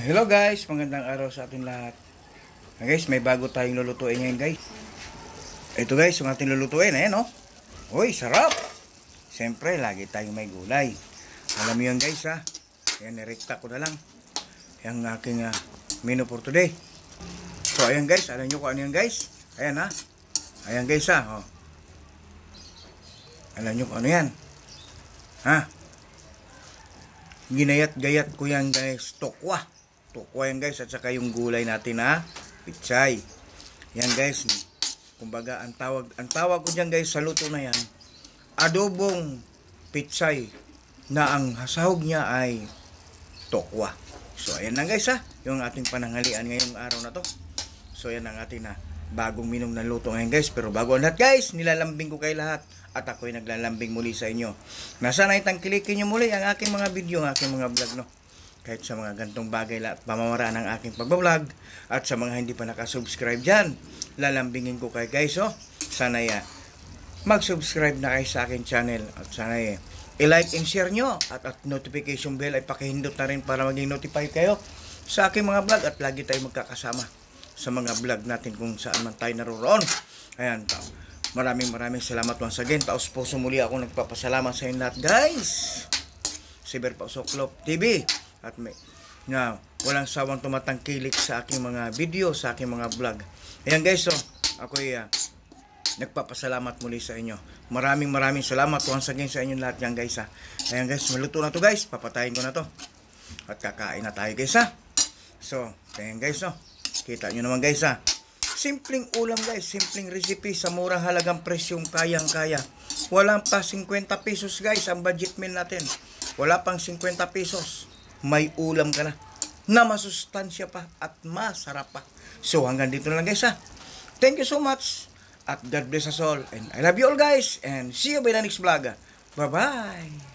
Hello guys, magandang araw sa ating lahat. Guys, may bago tayong lulutuin ngayon guys. Ito guys, yung ating lulutuin, no? Uy, sarap! Siyempre, lagi tayong may gulay. Alam mo yun guys ha. Ayan, nirekta ko na lang yung aking menu for today. So ayan guys, alam nyo kung ano yan guys. Ayan ha. Ayan guys ha. Oh. Alam nyo kung ano yan. Ha? Ginayat-gayat ko yan guys. Tokwa. Tokwa yan guys. At saka yung gulay natin na pichay. Yan guys. Kumbaga ang tawag ko dyan guys sa luto na yan, adobong pichay na ang sahog niya ay tokwa. So ayan na guys ha. Yung ating pananghalian ngayong araw na to. So ayan ang ating bagong minong na luto ngayon guys. Pero bago ang lahat guys, nilalambing ko kay lahat. At ako'y naglalambing muli sa inyo. Nasana itangkilikin nyo muli ang aking mga video, ang aking mga vlog, no? Kahit sa mga gantong bagay at pamamaraan ng aking pagbablog. At sa mga hindi pa nakasubscribe dyan, lalambingin ko kay guys, oh. Sana mag-subscribe na kayo sa aking channel. At sana i-like and share nyo. At notification bell ay pakihindot na rin para maging notify kayo sa aking mga vlog. At lagi tayo magkakasama sa mga vlog natin kung saan man tayo naroon. Ayan, maraming salamat once again. Taos puso muli ako nagpapasalamat sa inyo lahat guys. Cyberpausoklop TV. At walang sawang tumatangkilik sa aking mga video, sa aking mga vlog. Ayan guys, so ako'y nagpapasalamat muli sa inyo. Maraming salamat once again sa inyo lahat yan guys ha. Ayan guys, maluto na to guys. Papatayin ko na to. At kakain na tayo guys ha. So, ayan guys, no. Kita nyo naman guys ha. Simpleng ulam guys, simpleng recipe sa murang halagang presyong kayang-kaya. Walang pa 50 pesos guys ang budget meal natin. Wala pang 50 pesos. May ulam ka na masustansya pa at masarap pa. So hanggang dito na lang guys ha. Thank you so much at God bless us all. And I love you all guys and see you by the next vlog. Bye bye.